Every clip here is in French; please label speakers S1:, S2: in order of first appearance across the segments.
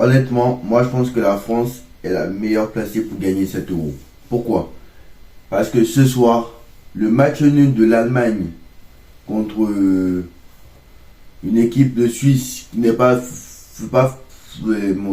S1: honnêtement, moi je pense que la France est la meilleure placée pour gagner cet euro. Pourquoi? Parce que ce soir, le match nul de l'Allemagne contre une équipe de Suisse qui n'est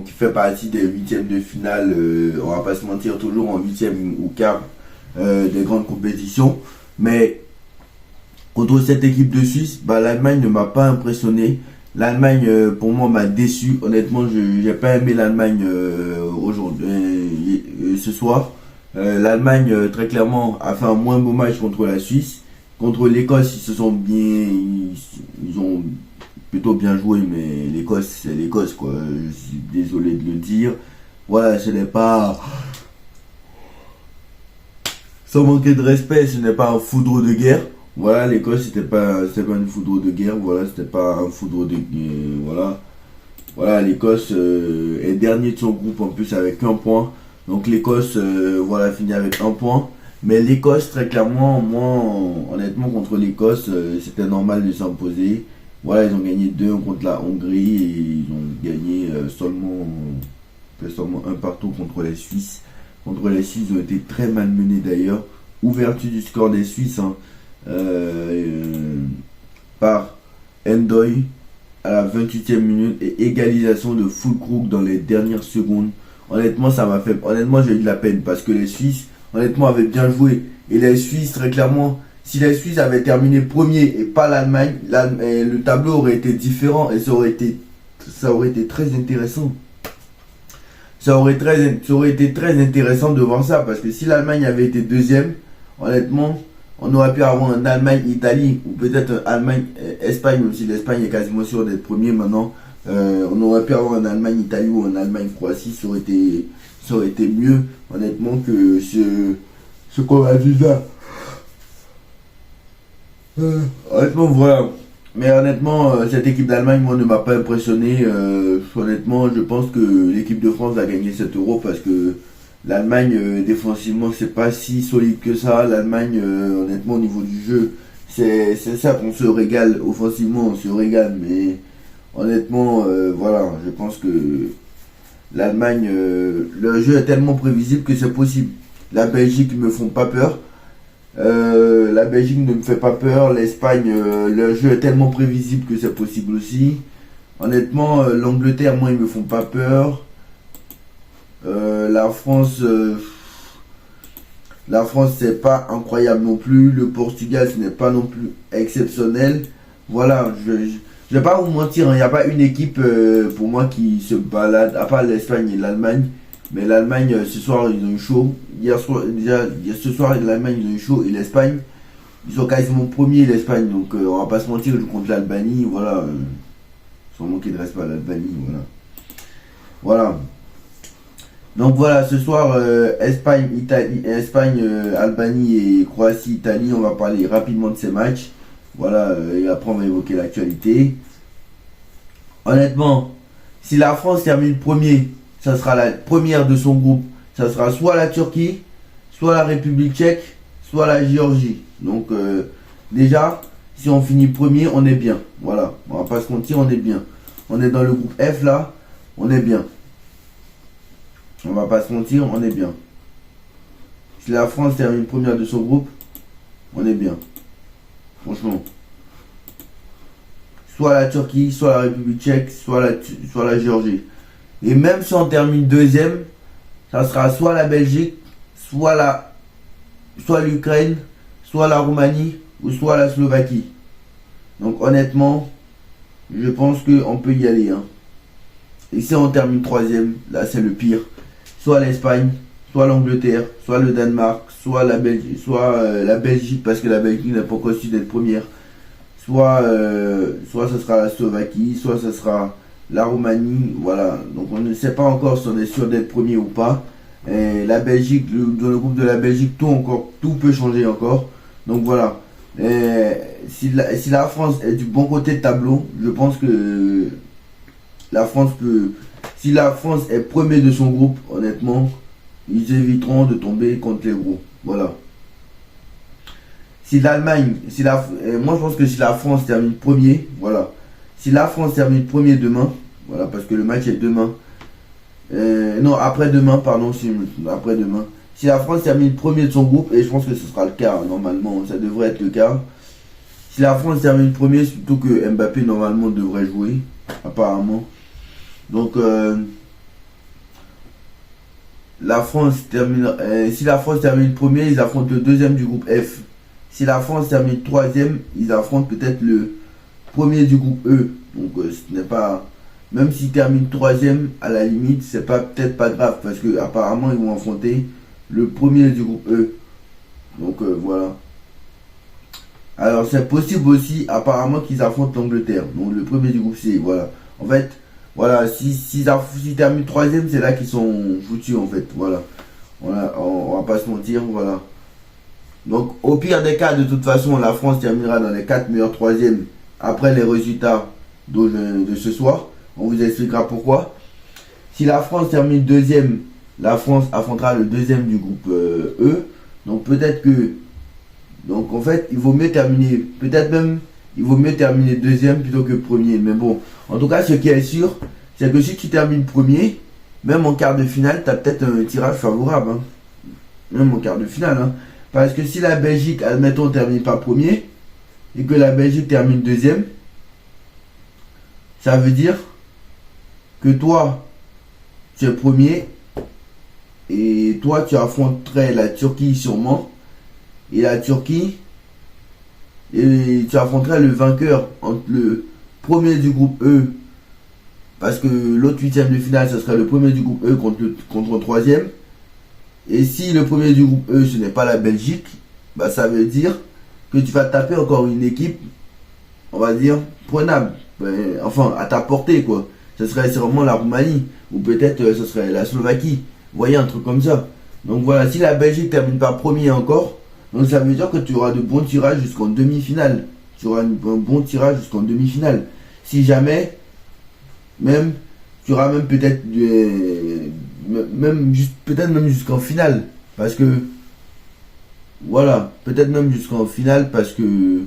S1: qui fait partie des huitièmes de finale, on va pas se mentir, toujours en huitième ou quart des grandes compétitions. Mais contre cette équipe de Suisse, l'Allemagne ne m'a pas impressionné. L'Allemagne, pour moi, m'a déçu. Honnêtement, je n'ai pas aimé l'Allemagne aujourd'hui, ce soir. L'Allemagne, très clairement, a fait un moins beau match contre la Suisse. Contre l'Écosse, ils ont plutôt bien joué, mais l'Écosse, c'est l'Écosse, quoi. Je suis désolé de le dire. Voilà, ce n'est pas, sans manquer de respect, ce n'est pas un foudre de guerre. Voilà, l'Écosse, c'était pas une foudre de guerre. Voilà, c'était pas un foudre de guerre. Voilà, l'Écosse est dernier de son groupe en plus avec un point. Donc l'Écosse, finit avec un point. Mais l'Écosse, très clairement, moi, honnêtement, contre l'Écosse, c'était normal de s'imposer. Voilà, ils ont gagné 2 contre la Hongrie et ils ont gagné seulement un partout contre les Suisses. Contre les Suisses, ils ont été très malmenés d'ailleurs. Ouverture du score des Suisses par Endoy à la 28e minute et égalisation de Füllkrug dans les dernières secondes. Honnêtement, j'ai eu de la peine parce que les Suisses, honnêtement, avaient bien joué. Et les Suisses, très clairement, si les Suisses avaient terminé premier et pas l'Allemagne, le tableau aurait été différent et ça aurait été très intéressant. Ça aurait été très intéressant de voir ça parce que si l'Allemagne avait été deuxième, honnêtement, on aurait pu avoir un Allemagne-Italie ou peut-être un Allemagne-Espagne, même si l'Espagne est quasiment sûre d'être premier maintenant. On aurait pu avoir un Allemagne-Italie ou un Allemagne-Croatie, ça aurait été mieux, honnêtement, que ce qu'on a vu là. Honnêtement, voilà. Mais honnêtement, cette équipe d'Allemagne, moi, ne m'a pas impressionné. Honnêtement, je pense que l'équipe de France va gagner cet euro parce que l'Allemagne, défensivement, c'est pas si solide que ça. L'Allemagne, honnêtement, au niveau du jeu, c'est ça qu'on se régale. Offensivement, on se régale. Mais honnêtement, je pense que l'Allemagne, le jeu est tellement prévisible que c'est possible. La Belgique ne me font pas peur. La Belgique ne me fait pas peur. L'Espagne, le jeu est tellement prévisible que c'est possible aussi. Honnêtement, l'Angleterre, moi, ils me font pas peur. La France, c'est pas incroyable non plus. Le Portugal, ce n'est pas non plus exceptionnel. Voilà, je vais pas vous mentir, il n'y a pas une équipe pour moi qui se balade, à part l'Espagne et l'Allemagne. Mais l'Allemagne, ce soir, ils ont eu chaud. Ce soir, l'Allemagne, ils ont eu chaud. Et l'Espagne, ils sont quasiment premiers, l'Espagne. Donc, on va pas se mentir, ils jouent contre l'Albanie. Voilà. Sans manquer de respect à l'Albanie. Voilà. Donc voilà, ce soir, Espagne, Albanie et Croatie, Italie, on va parler rapidement de ces matchs. Voilà, et après on va évoquer l'actualité. Honnêtement, si la France termine premier, ça sera la première de son groupe. Ça sera soit la Turquie, soit la République tchèque, soit la Géorgie. Donc déjà, si on finit premier, on est bien. Voilà, on va pas se mentir, on est bien. On est dans le groupe F là, on est bien. On va pas se mentir, on est bien. Si la France termine première de son groupe, on est bien. Franchement. Soit la Turquie, soit la République tchèque, soit la Géorgie. Et même si on termine deuxième, ça sera soit la Belgique, soit l'Ukraine, soit la Roumanie, ou soit la Slovaquie. Donc honnêtement, je pense qu'on peut y aller. Et si on termine troisième, là c'est le pire. Soit l'Espagne, soit l'Angleterre, soit le Danemark, soit la Belgique, parce que la Belgique n'a pas encore su d'être première. Soit ce sera la Slovaquie, soit ce sera la Roumanie. Voilà, donc on ne sait pas encore si on est sûr d'être premier ou pas. Et la Belgique, dans le groupe de la Belgique, tout peut changer encore. Donc voilà. Si la France est du bon côté de tableau, je pense que la France peut. Si la France est premier de son groupe, honnêtement, ils éviteront de tomber contre les gros. Voilà. Si l'Allemagne, moi je pense que si la France termine premier, voilà. Si la France termine premier demain, voilà, parce que le match est demain. Non, après-demain, pardon, après-demain. Si la France termine premier de son groupe, et je pense que ce sera le cas, normalement, ça devrait être le cas. Si la France termine premier, surtout que Mbappé, normalement, devrait jouer, apparemment. Donc, la France termine, si la France termine premier, ils affrontent le deuxième du groupe F. Si la France termine troisième, ils affrontent peut-être le premier du groupe E. Donc, ce n'est pas... Même s'ils terminent troisième, à la limite, c'est pas peut-être pas grave parce que apparemment ils vont affronter le premier du groupe E. Donc voilà. Alors c'est possible aussi apparemment qu'ils affrontent l'Angleterre. Donc le premier du groupe C. Voilà. En fait, voilà, s'ils terminent troisième, c'est là qu'ils sont foutus en fait. Voilà. On va pas se mentir, voilà. Donc au pire des cas, de toute façon, la France terminera dans les 4 meilleurs troisièmes après les résultats de ce soir. On vous expliquera pourquoi. Si la France termine deuxième, la France affrontera le deuxième du groupe E. Donc peut-être que... Donc en fait, il vaut mieux terminer... Peut-être même, il vaut mieux terminer deuxième plutôt que premier. Mais bon, en tout cas, ce qui est sûr, c'est que si tu termines premier, même en quart de finale, tu as peut-être un tirage favorable. Hein. Même en quart de finale. Hein. Parce que si la Belgique, admettons, termine pas premier, et que la Belgique termine deuxième, ça veut dire... que toi, tu es premier et toi, tu affronterais la Turquie sûrement. Et la Turquie, et tu affronterais le vainqueur entre le premier du groupe E, parce que l'autre huitième de finale, ce serait le premier du groupe E contre le troisième. Et si le premier du groupe E, ce n'est pas la Belgique, bah ça veut dire que tu vas taper encore une équipe, on va dire, prenable. Enfin, à ta portée, quoi. Ce serait sûrement la Roumanie, ou peut-être ce serait la Slovaquie. Vous voyez, un truc comme ça. Donc voilà, si la Belgique termine pas premier encore, donc ça veut dire que tu auras de bons tirages jusqu'en demi-finale. Tu auras un bon tirage jusqu'en demi-finale. Si jamais, même, tu auras même peut-être peut-être même jusqu'en finale. Parce que, voilà, peut-être même jusqu'en finale parce que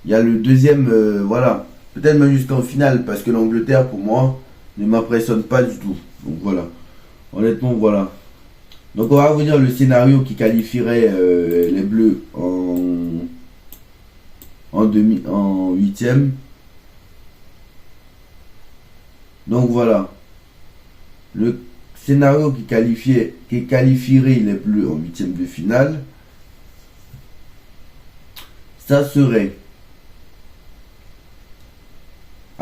S1: il y a le deuxième, voilà. Peut-être même jusqu'en finale, parce que l'Angleterre, pour moi, ne m'impressionne pas du tout. Donc voilà. Honnêtement, voilà. Donc on va vous dire le scénario qui qualifierait les Bleus en huitième. Donc voilà. Le scénario qui qualifierait les Bleus en huitième de finale, ça serait...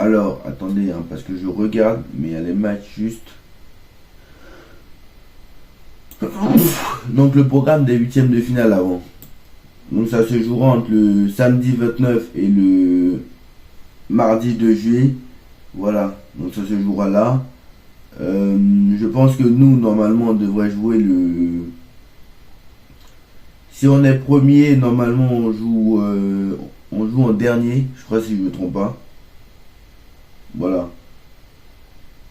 S1: Alors, attendez, hein, parce que je regarde, mais il y a les matchs juste. Donc, le programme des huitièmes de finale avant. Donc, ça se jouera entre le samedi 29 et le mardi 2 juillet. Voilà, donc ça se jouera là. Je pense que nous, normalement, on devrait jouer le... Si on est premier, normalement, on joue en dernier. Je crois si je ne me trompe pas. Voilà.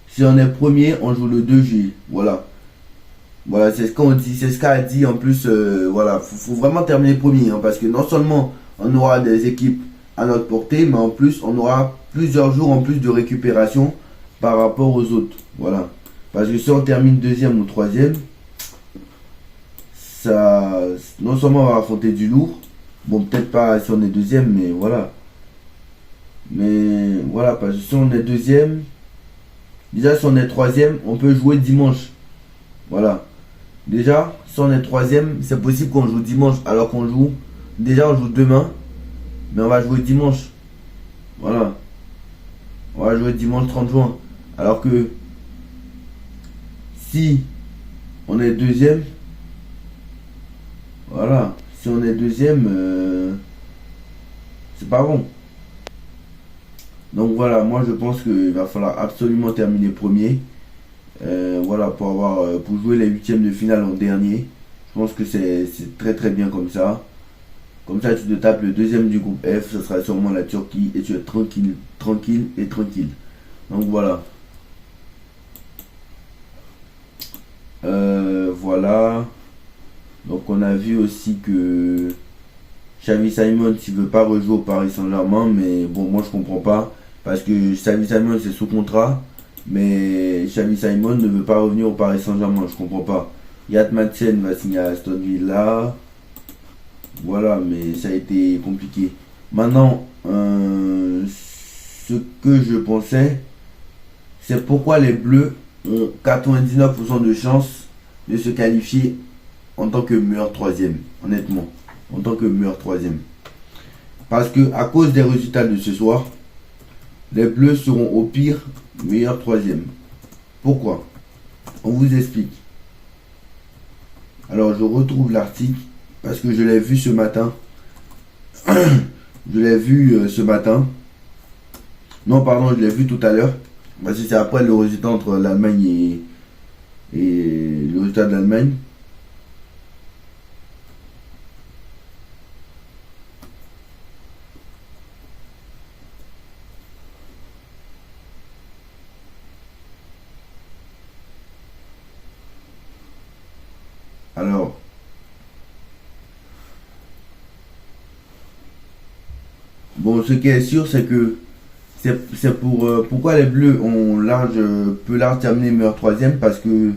S1: Si on est premier, on joue le 2 juillet. Voilà. Voilà, c'est ce qu'on dit. C'est ce qu'a dit en plus. Voilà. Faut vraiment terminer premier. Hein, parce que non seulement on aura des équipes à notre portée, mais en plus on aura plusieurs jours en plus de récupération par rapport aux autres. Voilà. Parce que si on termine deuxième ou troisième, ça, non seulement on va affronter du lourd. Bon, peut-être pas si on est deuxième, mais voilà. Mais voilà, parce que si on est deuxième, déjà si on est troisième, on peut jouer dimanche. Voilà. Déjà, si on est troisième, c'est possible qu'on joue dimanche alors qu'on joue. Déjà, on joue demain, mais on va jouer dimanche. Voilà. On va jouer dimanche 30 juin. Alors que si on est deuxième, voilà. Si on est deuxième, c'est pas bon. Donc voilà, moi je pense qu'il va falloir absolument terminer premier. Voilà, pour jouer les huitièmes de finale en dernier. Je pense que c'est très très bien comme ça. Comme ça, tu te tapes le deuxième du groupe F, ce sera sûrement la Turquie, et tu es tranquille, tranquille et tranquille. Donc voilà. Voilà. Donc on a vu aussi que Xavi Simons il veut pas rejouer au Paris Saint-Germain, mais bon, moi je comprends pas parce que Xavi Simons c'est sous contrat, Mais Xavi Simon ne veut pas revenir au Paris Saint-Germain, je comprends pas. Yat Madsen va signer à Aston Villa. Voilà, mais ça a été compliqué. Maintenant, ce que je pensais, c'est pourquoi les Bleus ont 99% de chance de se qualifier en tant que meilleur troisième, honnêtement. En tant que meilleur troisième. Parce que à cause des résultats de ce soir, les Bleus seront au pire meilleur troisième. Pourquoi? On vous explique. Alors je retrouve l'article parce que je l'ai vu ce matin. Je l'ai vu ce matin. Non, pardon, je l'ai vu tout à l'heure. Parce que c'est après le résultat entre l'Allemagne et le résultat de l'Allemagne. Alors, bon, ce qui est sûr, c'est que c'est pour pourquoi les Bleus ont peu large terminé meilleur troisième parce que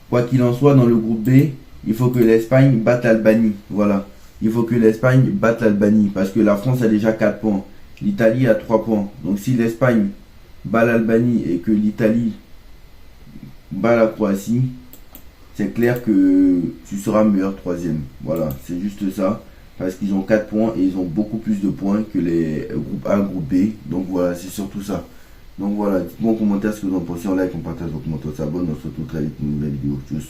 S1: quoi qu'il en soit dans le groupe B, il faut que l'Espagne batte l'Albanie. Voilà, il faut que l'Espagne batte l'Albanie parce que la France a déjà 4 points, l'Italie a 3 points. Donc si l'Espagne bat l'Albanie et que l'Italie bat la Croatie, c'est clair que tu seras meilleur troisième. Voilà, c'est juste ça. Parce qu'ils ont 4 points et ils ont beaucoup plus de points que les groupes A, groupe B. Donc voilà, c'est surtout ça. Donc voilà, dites-moi en commentaire ce que vous en pensez. En like, on partage, on commente, on s'abonne. On se retrouve très vite pour une nouvelle vidéo. Tchuss.